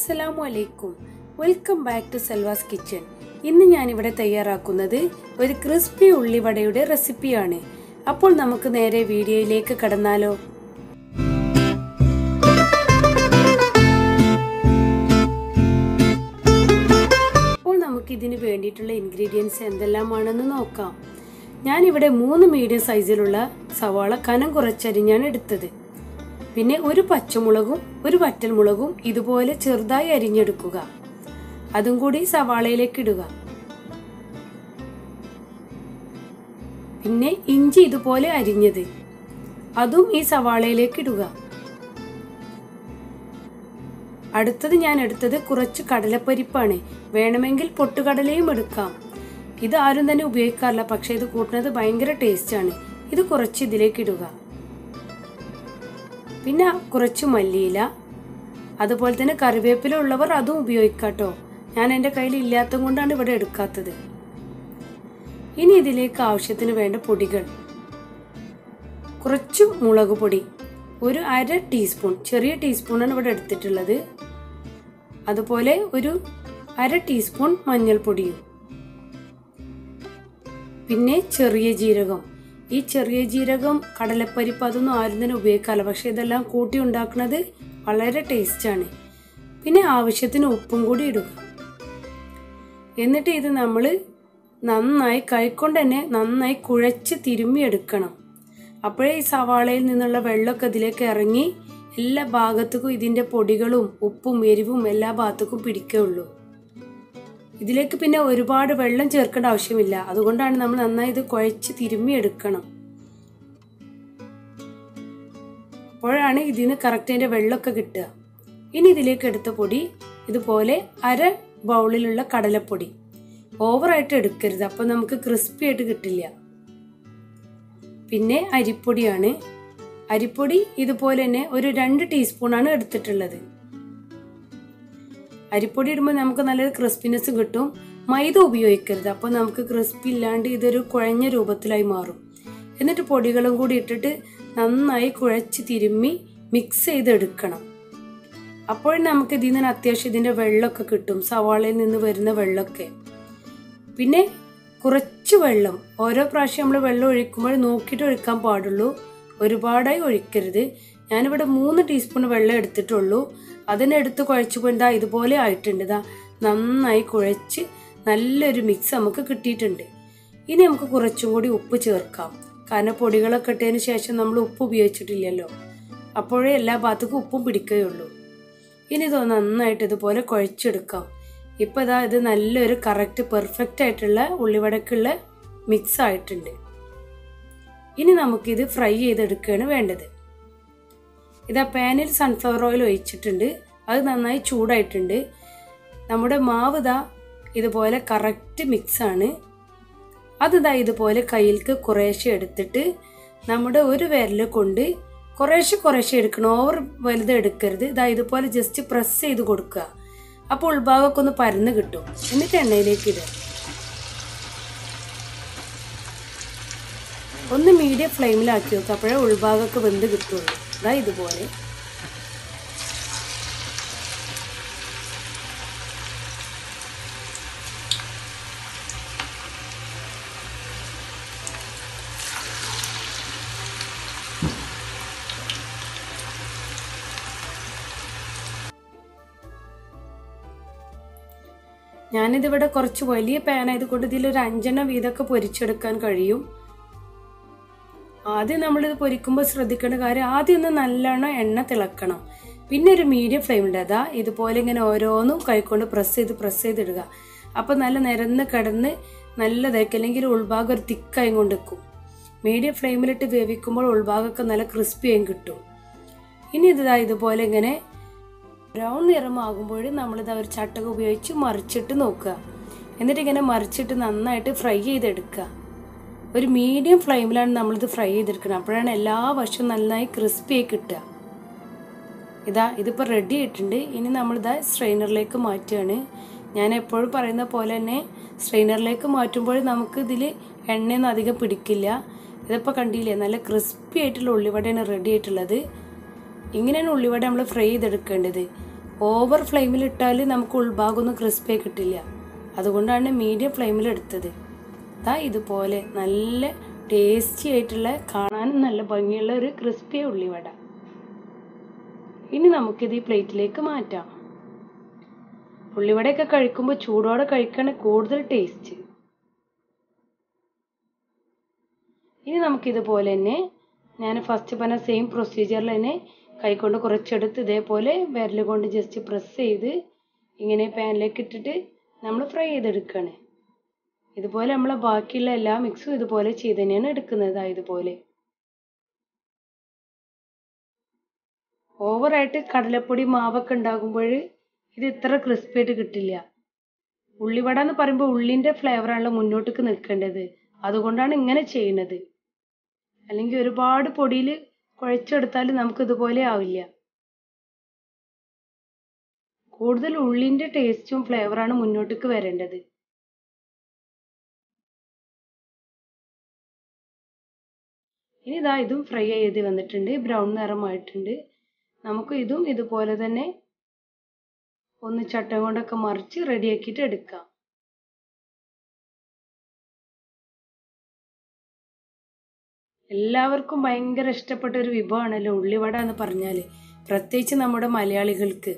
Assalamualaikum. Welcome back to Salva's kitchen. ഇന്ന് ഞാൻ ഇവിടെ തയ്യാറാക്കുന്നത് ഒരു ക്രിസ്പി ഉള്ളിവടയുടെ റെസിപ്പിയാണ്. അപ്പോൾ നമുക്ക് നേരെ വീഡിയോയിലേക്ക് കടന്നാലോ. അപ്പോൾ നമുക്ക് ഇതിന് വേണ്ടിയിട്ടുള്ള ഇൻഗ്രീഡിയൻസ് എന്തെല്ലാമാണെന്ന് നോക്കാം. ഞാൻ ഇവിടെ 3 മീഡിയം സൈസിലുള്ള സവാള കനം കുറച്ചരിഞ്ഞാണ് എടുത്തത്. പിന്നെ ഒരു പച്ചമുളകും ഒരു വറ്റൽമുളകും ഇതുപോലെ ചെറുതായി അരിഞ്ഞെടുക്കുക. അതും കൂടി സവാളയിലേക്ക് ഇടുക. പിന്നെ ഇഞ്ചി ഇതുപോലെ അരിഞ്ഞത് അതും ഈ സവാളയിലേക്ക് ഇടുക. അടുത്തത് ഞാൻ എടുത്തത് കുറച്ച് കടലപ്പരിപ്പാണ്. വേണമെങ്കിൽ പൊട്ടുകടലയും എടുക്കാം. ഇത് ആരും തന്നെ ഉപയോഗിക്കാറില്ല, പക്ഷെ ഇത് കൂട്ടുന്നത് ഭയങ്കര ടേസ്റ്റാണ്. ഇത് കുറച്ച് ഇതിലേക്ക് ഇടുക. പിന്നെ കുറച്ച് മല്ലിയില, അതുപോലെ തന്നെ കറിവേപ്പില ഉള്ളവർ അതും ഉപയോഗിക്കാട്ടോ. ഞാൻ എൻ്റെ കയ്യിൽ ഇല്ലാത്തത് കൊണ്ടാണ് ഇവിടെ എടുക്കാത്തത്. ഇനി ഇതിലേക്ക് ആവശ്യത്തിന് വേണ്ട പൊടികൾ. കുറച്ച് മുളക് പൊടി, ഒരു 1/2 ടീസ്പൂൺ, ചെറിയ ടീസ്പൂണാണ് ഇവിടെ എടുത്തിട്ടുള്ളത്. അതുപോലെ ഒരു 1/2 ടീസ്പൂൺ മഞ്ഞൾപ്പൊടിയും. പിന്നെ ചെറിയ ജീരകം. ഈ ചെറിയ ജീരകം, കടലപ്പരിപ്പ് അതൊന്നും ആരും തന്നെ ഉപയോഗിക്കാറില്ല, പക്ഷെ ഇതെല്ലാം കൂട്ടി ഉണ്ടാക്കുന്നത് വളരെ ടേസ്റ്റാണ്. പിന്നെ ആവശ്യത്തിന് ഉപ്പും കൂടി ഇടുക. എന്നിട്ട് ഇത് നമ്മൾ നന്നായി കൈകൊണ്ട് തന്നെ നന്നായി കുഴച്ച് തിരുമ്മി എടുക്കണം. അപ്പോഴേ ഈ സവാളയിൽ നിന്നുള്ള വെള്ളമൊക്കെ ഇതിലേക്ക് ഇറങ്ങി എല്ലാ ഭാഗത്തേക്കും ഇതിൻ്റെ പൊടികളും ഉപ്പും എരിവും എല്ലാ ഭാഗത്തേക്കും പിടിക്കുകയുള്ളൂ. ഇതിലേക്ക് പിന്നെ ഒരുപാട് വെള്ളം ചേർക്കേണ്ട ആവശ്യമില്ല. അതുകൊണ്ടാണ് നമ്മൾ നന്നായി ഇത് കുഴച്ച് തിരുമ്മി എടുക്കണം. അപ്പോഴാണ് ഇതിന് കറക്റ്റ് അതിൻ്റെ വെള്ളമൊക്കെ കിട്ടുക. ഇനി ഇതിലേക്ക് എടുത്ത പൊടി ഇതുപോലെ 1/2 ബൗളിലുള്ള കടലപ്പൊടി. ഓവറായിട്ട് എടുക്കരുത്, അപ്പോൾ നമുക്ക് ക്രിസ്പി ആയിട്ട് കിട്ടില്ല. പിന്നെ അരിപ്പൊടിയാണ്. അരിപ്പൊടി ഇതുപോലെ തന്നെ ഒരു 2 ടീസ്പൂണാണ് എടുത്തിട്ടുള്ളത്. അരിപ്പൊടി ഇടുമ്പോൾ നമുക്ക് നല്ലൊരു ക്രിസ്പിനെസ് കിട്ടും. മൈദ ഉപയോഗിക്കരുത്, അപ്പോൾ നമുക്ക് ക്രിസ്പി ഇല്ലാണ്ട് ഇതൊരു കുഴഞ്ഞ രൂപത്തിലായി മാറും. എന്നിട്ട് പൊടികളും കൂടി ഇട്ടിട്ട് നന്നായി കുഴച്ച് തിരുമ്മി മിക്സ് ചെയ്തെടുക്കണം. അപ്പോൾ നമുക്ക് ഇതിൽ നിന്ന് അത്യാവശ്യം ഇതിൻ്റെ വെള്ളമൊക്കെ കിട്ടും, സവാളയിൽ നിന്ന് വരുന്ന വെള്ളമൊക്കെ. പിന്നെ കുറച്ച് വെള്ളം, ഓരോ പ്രാവശ്യം നമ്മൾ വെള്ളം ഒഴിക്കുമ്പോൾ നോക്കിയിട്ട് ഒഴിക്കാൻ പാടുള്ളൂ, ഒരുപാടായി ഒഴിക്കരുത്. ഞാനിവിടെ 3 ടീസ്പൂൺ വെള്ളം എടുത്തിട്ടുള്ളൂ. അതിനെടുത്ത് കുഴച്ചപ്പോൾ ഇതാ ഇതുപോലെ ആയിട്ടുണ്ട്. ഇതാ നന്നായി കുഴച്ച് നല്ലൊരു മിക്സ് നമുക്ക് കിട്ടിയിട്ടുണ്ട്. ഇനി നമുക്ക് കുറച്ചും കൂടി ഉപ്പ് ചേർക്കാം, കാരണം പൊടികളൊക്കെ ഇട്ടതിന് ശേഷം നമ്മൾ ഉപ്പ് ഉപയോഗിച്ചിട്ടില്ലല്ലോ, അപ്പോഴേ എല്ലാ ഭാഗത്തേക്കും ഉപ്പും പിടിക്കുകയുള്ളൂ. ഇനി ഇത് നന്നായിട്ട് ഇതുപോലെ കുഴച്ചെടുക്കാം. ഇപ്പം ഇതാ ഇത് നല്ലൊരു കറക്റ്റ് പെർഫെക്റ്റ് ആയിട്ടുള്ള ഉള്ളിവടക്കുള്ള മിക്സ് ആയിട്ടുണ്ട്. ഇനി നമുക്കിത് ഫ്രൈ ചെയ്തെടുക്കുകയാണ് വേണ്ടത്. ഇതാ പാനിൽ സൺഫ്ലവർ ഓയിൽ ഒഴിച്ചിട്ടുണ്ട്. അത് നന്നായി ചൂടായിട്ടുണ്ട്. നമ്മുടെ മാവ് ഇതാ ഇതുപോലെ കറക്റ്റ് മിക്സാണ്. അതിതാ ഇതുപോലെ കയ്യിലേക്ക് കുറേശ്ശെ എടുത്തിട്ട് നമ്മുടെ ഒരു വിരൽ കൊണ്ട് കുറേശ്ശെ എടുക്കണം, ഓവർ വലുത് എടുക്കരുത്. ഇതാ ഇതുപോലെ ജസ്റ്റ് പ്രസ് ചെയ്ത് കൊടുക്കുക. അപ്പോൾ ഉൾഭാഗമൊക്കെ ഒന്ന് പരന്ന് കിട്ടും. എന്നിട്ട് എണ്ണയിലേക്ക് ഇടുക. ഒന്ന് മീഡിയം ഫ്ലെയിമിലാക്കി വെക്കുക, അപ്പോഴേ ഉൾഭാഗമൊക്കെ വെന്ത് കിട്ടുള്ളൂ. ഇതാ ഇതുപോലെ. ഞാനിതിവിടെ കുറച്ച് വലിയ പാനായതുകൊണ്ട് ഇതിലൊരു 5 എണ്ണം വീതമൊക്കെ പൊരിച്ചെടുക്കാൻ കഴിയും. ആദ്യം നമ്മളിത് പൊരിക്കുമ്പോൾ ശ്രദ്ധിക്കേണ്ട കാര്യം, ആദ്യം ഒന്ന് നല്ലോണം എണ്ണ തിളക്കണം. പിന്നെ ഒരു മീഡിയം ഫ്ലെയിമിൽ അതാ ഇതുപോലെ ഇങ്ങനെ ഓരോന്നും കൈകൊണ്ട് പ്രസ് ചെയ്തിടുക. അപ്പം നല്ല നിരന്ന് കിടന്ന് നല്ലതായിരിക്കും, അല്ലെങ്കിൽ ഉൾഭാഗം ഒരു തിക്കായി കൊണ്ട് വെക്കും. മീഡിയം ഫ്ലെയിമിലിട്ട് വേവിക്കുമ്പോൾ ഉൾഭാഗമൊക്കെ നല്ല ക്രിസ്പിയായും കിട്ടും. ഇനി ഇതാ ഇതുപോലെ ഇങ്ങനെ ബ്രൗൺ നിറമാകുമ്പോഴും നമ്മളിത് ഒരു ചട്ടക ഉപയോഗിച്ച് മറിച്ചിട്ട് നോക്കുക. എന്നിട്ട് ഇങ്ങനെ മറിച്ചിട്ട് നന്നായിട്ട് ഫ്രൈ ചെയ്തെടുക്കുക. ഒരു മീഡിയം ഫ്ലെയിമിലാണ് നമ്മളിത് ഫ്രൈ ചെയ്തെടുക്കണം, അപ്പോഴാണ് എല്ലാ വശവും നന്നായി ക്രിസ്പിയായി കിട്ടുക. ഇതാ ഇതിപ്പോൾ റെഡി ആയിട്ടുണ്ട്. ഇനി നമ്മളിതാ സ്ട്രെയിനറിലേക്ക് മാറ്റുകയാണ്. ഞാൻ എപ്പോഴും പറയുന്ന പോലെ തന്നെ സ്ട്രെയിനറിലേക്ക് മാറ്റുമ്പോൾ നമുക്ക് ഇതിൽ എണ്ണയൊന്നും അധികം പിടിക്കില്ല. ഇതിപ്പോൾ കണ്ടില്ലേ, നല്ല ക്രിസ്പി ആയിട്ടുള്ള ഉള്ളിവടയാണ് റെഡി ആയിട്ടുള്ളത്. ഇങ്ങനെയാണ് ഉള്ളിവട നമ്മൾ ഫ്രൈ ചെയ്തെടുക്കേണ്ടത്. ഓവർ ഫ്ലെയിമിൽ ഇട്ടാൽ നമുക്ക് ഉൾഭാഗമൊന്നും ക്രിസ്പി കിട്ടില്ല. അതുകൊണ്ടാണ് മീഡിയം ഫ്ലെയിമിൽ എടുത്തത്. ഇതുപോലെ നല്ല ടേസ്റ്റി ആയിട്ടുള്ള, കാണാനും നല്ല ഭംഗിയുള്ള ഒരു ക്രിസ്പി ഉള്ളിവട. ഇനി നമുക്കിത് ഈ പ്ലേറ്റിലേക്ക് മാറ്റാം. ഉള്ളിവടയൊക്കെ കഴിക്കുമ്പോൾ ചൂടോടെ കഴിക്കാണ് കൂടുതൽ ടേസ്റ്റ്. ഇനി നമുക്കിതുപോലെ തന്നെ ഞാൻ ഫസ്റ്റ് പറഞ്ഞ സെയിം പ്രൊസീജിയറിൽ തന്നെ കൈകൊണ്ട് കുറച്ചെടുത്ത് ഇതേപോലെ വിരൽ കൊണ്ട് ജസ്റ്റ് പ്രസ് ചെയ്ത് ഇങ്ങനെ പാനിലേക്ക് ഇട്ടിട്ട് നമ്മൾ ഫ്രൈ ചെയ്തെടുക്കുകയാണ്. ഇതുപോലെ നമ്മൾ ബാക്കിയുള്ള എല്ലാ മിക്സും ഇതുപോലെ ചെയ്ത് തന്നെയാണ് എടുക്കുന്നത്. ഇതുപോലെ ഓവറായിട്ട് കടലപ്പൊടി മാവൊക്കെ ഉണ്ടാകുമ്പോൾ ഇത് ഇത്ര ക്രിസ്പി ആയിട്ട് കിട്ടില്ല. ഉള്ളിവട എന്ന് പറയുമ്പോൾ ഉള്ളിൻ്റെ ഫ്ലേവറാണല്ലോ മുന്നോട്ടേക്ക് നിൽക്കേണ്ടത്. അതുകൊണ്ടാണ് ഇങ്ങനെ ചെയ്യുന്നത്. അല്ലെങ്കിൽ ഒരുപാട് പൊടിയിൽ കുഴച്ചെടുത്താൽ നമുക്ക് ഇതുപോലെ ആവില്ല. കൂടുതൽ ഉള്ളിൻ്റെ ടേസ്റ്റും ഫ്ലേവറാണ് മുന്നോട്ടേക്ക് വരേണ്ടത്. ഇനി ഇതും ഫ്രൈ ചെയ്ത് വന്നിട്ടുണ്ട്, ബ്രൗൺ നിറമായിട്ടുണ്ട്. നമുക്ക് ഇതും ഇതുപോലെ തന്നെ ഒന്ന് ചട്ട കൊണ്ടൊക്കെ മറിച്ച് റെഡിയാക്കിയിട്ട് എടുക്കാം. എല്ലാവർക്കും ഭയങ്കര ഇഷ്ടപ്പെട്ട ഒരു വിഭവമാണല്ലോ ഉള്ളിവട എന്ന് പറഞ്ഞാൽ, പ്രത്യേകിച്ച് നമ്മുടെ മലയാളികൾക്ക്.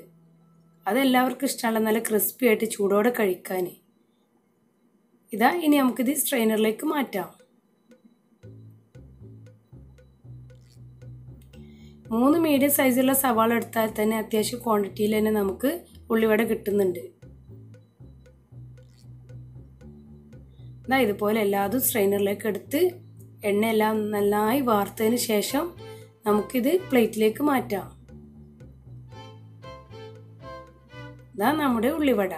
അതെല്ലാവർക്കും ഇഷ്ടമാണ്, നല്ല ക്രിസ്പി ആയിട്ട് ചൂടോടെ കഴിക്കാൻ. ഇനി നമുക്കിത് സ്ട്രെയിനറിലേക്ക് മാറ്റാം. 3 മീഡിയം സൈസുള്ള സവാള എടുത്താൽ തന്നെ അത്യാവശ്യം ക്വാണ്ടിറ്റിയിൽ തന്നെ നമുക്ക് ഉള്ളിവട കിട്ടുന്നുണ്ട്. ഇതുപോലെ എല്ലാതും സ്ട്രെയിനറിലേക്ക് എടുത്ത് എണ്ണയെല്ലാം നന്നായി വാർത്തതിന് ശേഷം നമുക്കിത് പ്ലേറ്റിലേക്ക് മാറ്റാം. നമ്മുടെ ഉള്ളിവട.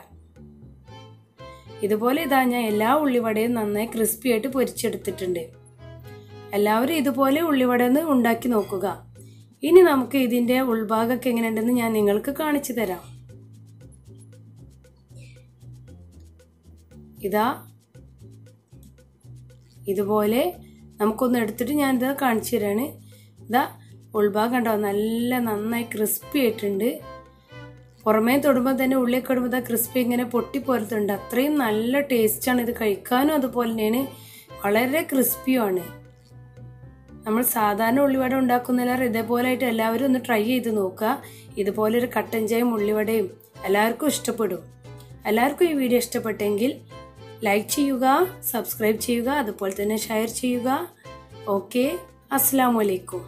ഇതുപോലെ ഞാൻ എല്ലാ ഉള്ളിവടയും നന്നായി ക്രിസ്പി ആയിട്ട് പൊരിച്ചെടുത്തിട്ടുണ്ട്. എല്ലാവരും ഇതുപോലെ ഉള്ളിവട ഒന്ന് ഉണ്ടാക്കി നോക്കുക. ഇനി നമുക്ക് ഇതിൻ്റെ ഉൾഭാഗമൊക്കെ എങ്ങനെയുണ്ടെന്ന് ഞാൻ നിങ്ങൾക്ക് കാണിച്ചു തരാം. ഇതുപോലെ നമുക്കൊന്ന് എടുത്തിട്ട് ഞാൻ കാണിച്ചു തരാണ്. ഉൾഭാഗം കണ്ടോ, നന്നായി ക്രിസ്പി ആയിട്ടുണ്ട്. പുറമേ തൊടുമ്പോൾ തന്നെ ഉള്ളിയൊക്കെ ഇടുമ്പോൾ ക്രിസ്പി ഇങ്ങനെ പൊട്ടിപ്പോലത്തുണ്ട്. അത്രയും നല്ല ടേസ്റ്റാണ് ഇത് കഴിക്കാനും. അതുപോലെ തന്നെയാണ് വളരെ ക്രിസ്പിയുമാണ്. നമ്മൾ സാധാരണ ഉള്ളിവട ഉണ്ടാക്കുന്നതിലേറെ ഇതേപോലെ ആയിട്ട് എല്ലാവരും ഒന്ന് ട്രൈ ചെയ്ത് നോക്കുക. ഇതുപോലൊരു കട്ടൻ ചായയും ഉള്ളിവടയും എല്ലാവർക്കും ഇഷ്ടപ്പെടും. എല്ലാവർക്കും ഈ വീഡിയോ ഇഷ്ടപ്പെട്ടെങ്കിൽ ലൈക്ക് ചെയ്യുക, സബ്സ്ക്രൈബ് ചെയ്യുക, അതുപോലെ തന്നെ ഷെയർ ചെയ്യുക. ഓക്കെ, അസ്സലാമു അലൈക്കും.